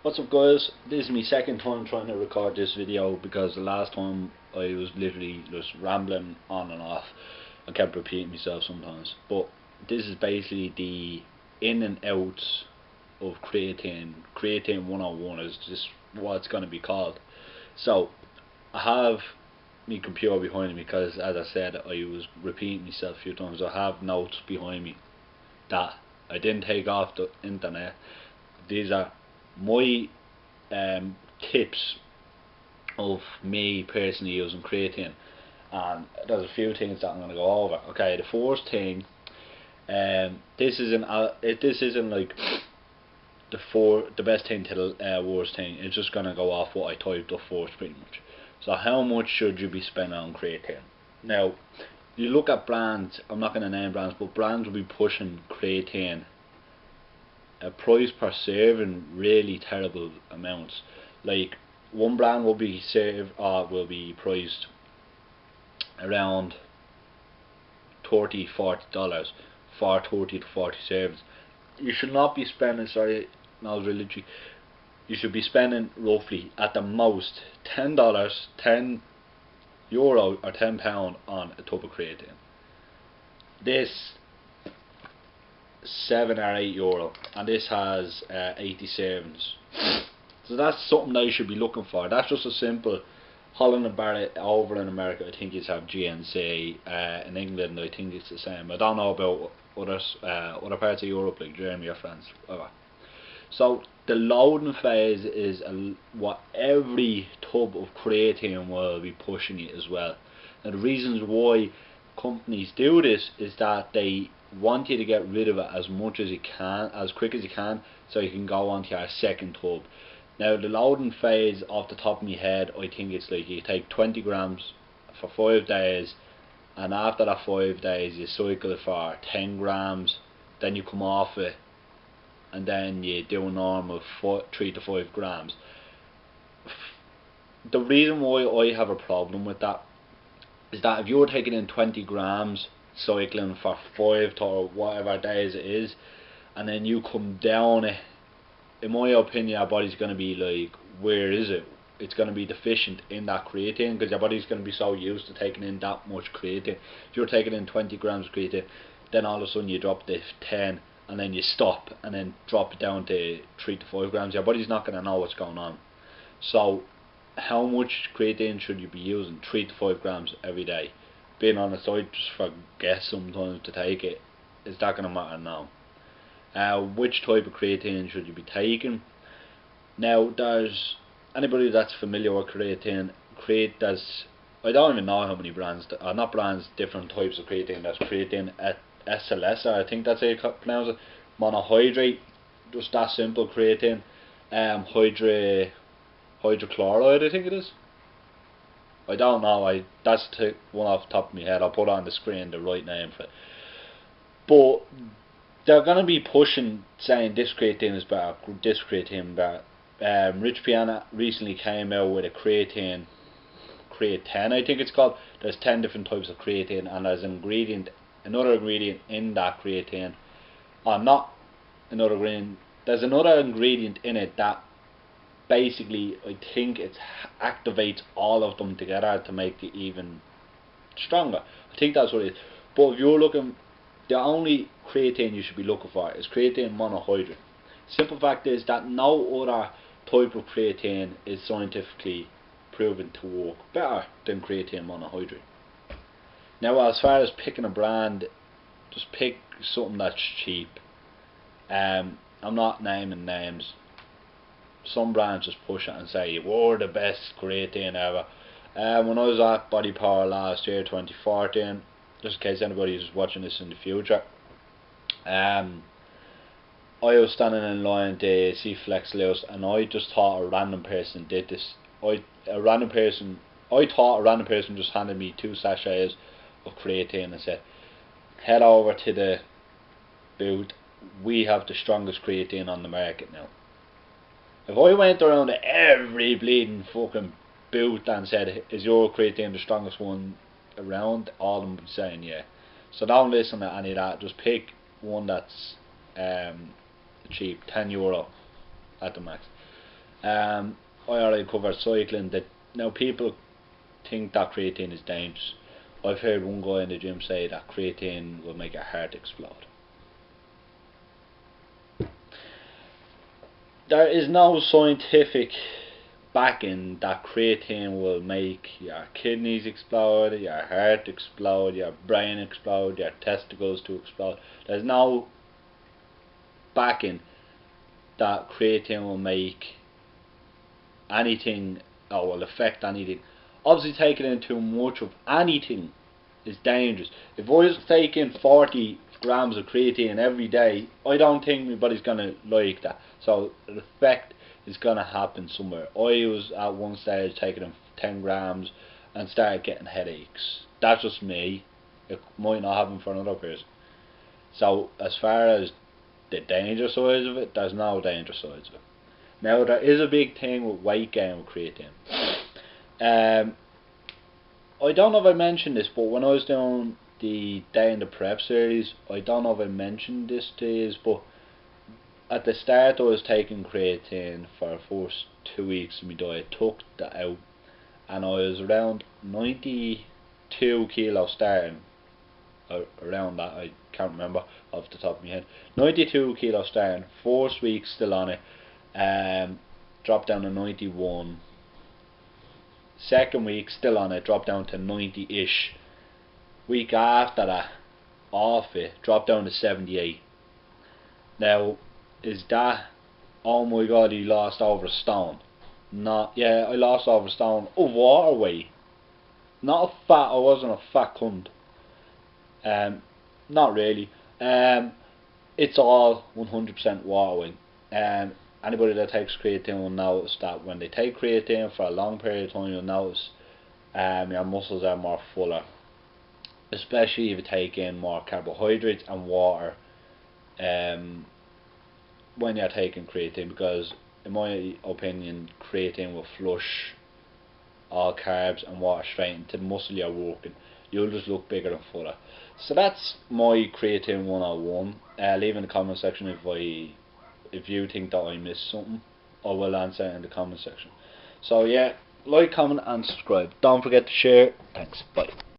What's up guys, this is my second time trying to record this video because the last time I was literally just rambling on and off. I kept repeating myself sometimes, but this is basically the in and outs of Creatine 101 is just what it's going to be called. So I have my computer behind me because, as I said, I was repeating myself a few times. I have notes behind me that I didn't take off the internet. These are my tips of me personally using creatine, and there's a few things that I'm going to go over. Okay, the first thing, this isn't like the best thing to the worst thing. It's just going to go off what I typed up first, pretty much. So how much should you be spending on creatine? Now, you look at brands. I'm not going to name brands, but brands will be pushing creatine a price per serving really terrible amounts. Like one brand will be priced around $30-40 for 30 to 40 servings. You should not be spending, sorry, no, literally, you should be spending roughly at the most $10, €10 or £10 on a tub of creatine. This €7 or €8, and this has 80 servings. So that's something that you should be looking for. That's just a simple Holland and Barrett. Over in America, I think it's have GNC. In England, I think it's the same. I don't know about other parts of Europe like Germany or France. So the loading phase is what every tub of creatine will be pushing it as well. And the reasons why companies do this is that they want you to get rid of it as much as you can, as quick as you can, so you can go on to your second tub. Now the loading phase, off the top of my head, I think it's like you take 20 grams for 5 days, and after that 5 days you cycle it for 10 grams, then you come off it, and then you do a normal 3 to 5 grams. The reason why I have a problem with that is that if you're taking in 20 grams cycling for 5 to whatever days it is, and then you come down it, in my opinion your body's going to be like, where is it? It's going to be deficient in that creatine, because your body's going to be so used to taking in that much creatine. If you're taking in 20 grams of creatine, then all of a sudden you drop to 10, and then you stop, and then drop it down to 3 to 5 grams, your body's not going to know what's going on. So how much creatine should you be using? 3 to 5 grams every day. Being honest, I just forget sometimes to take it. Is that going to matter now? Which type of creatine should you be taking? Now, there's anybody that's familiar with creatine. There's, I don't even know how many brands, not brands, different types of creatine. There's creatine at SLS, I think that's how you pronounce it. Monohydrate, just that simple creatine. Hydrochloride, I think it is. I don't know. That's one off the top of my head. I'll put on the screen the right name for it. But they're gonna be pushing, saying this creatine is better, this creatine better. Rich Piana recently came out with a creatine, I think it's called. There's 10 different types of creatine, and there's another ingredient in that creatine. Not another ingredient. There's another ingredient in it that basically, I think it activates all of them together to make it even stronger. I think that's what it is. But if you're looking, the only creatine you should be looking for is creatine monohydrate. Simple fact is that no other type of creatine is scientifically proven to work better than creatine monohydrate. Now, as far as picking a brand, just pick something that's cheap. I'm not naming names. Some brands just push it and say we're the best creatine ever. When I was at BodyPower last year, 2014, just in case anybody is watching this in the future, I was standing in line to see Flex Lewis, and I just thought a random person did this. I thought a random person just handed me 2 sachets of creatine and said, head over to the booth, we have the strongest creatine on the market now. If I went around to every bleeding fucking booth and said, is your creatine the strongest one around, all of them would be saying yeah. So don't listen to any of that, just pick one that's cheap, €10 at the max. I already covered cycling. That now people think that creatine is dangerous. I've heard one guy in the gym say that creatine will make your heart explode. There is no scientific backing that creatine will make your kidneys explode, your heart explode, your brain explode, your testicles to explode. There's no backing that creatine will make anything or will affect anything. Obviously, taking in too much of anything is dangerous. If I was taking 40 grams of creatine every day, I don't think my body's gonna like that. So the effect is gonna happen somewhere. I was at one stage taking 10 grams and started getting headaches. That's just me. It might not happen for another person. So as far as the danger sides of it, there's no danger sides of it. Now there is a big thing with weight gain with creatine. I don't know if I mentioned this, but when I was doing the Day in the Prep series, I don't know if I mentioned this to you, but at the start I was taking creatine for the first 2 weeks of my diet, took that out, and I was around 92 kilos starting, around that, I can't remember off the top of my head, 92 kilos starting, first week still on it, dropped down to 91, second week still on it, dropped down to 90-ish, week after that, off it, dropped down to 78. Now, is that, oh my god, he lost over a stone? Not, yeah, I lost over a stone of water weight. Not a fat, I wasn't a fat cunt. Not really. It's all 100% water weight. Anybody that takes creatine will notice that when they take creatine for a long period of time, you'll notice your muscles are more fuller. Especially if you take in more carbohydrates and water when you're taking creatine, because in my opinion creatine will flush all carbs and water straight into the muscle you're working. You'll just look bigger and fuller. So that's my creatine 101. Leave in the comment section if you think that I missed something. I will answer it in the comment section. So yeah, like, comment and subscribe. Don't forget to share. Thanks, bye.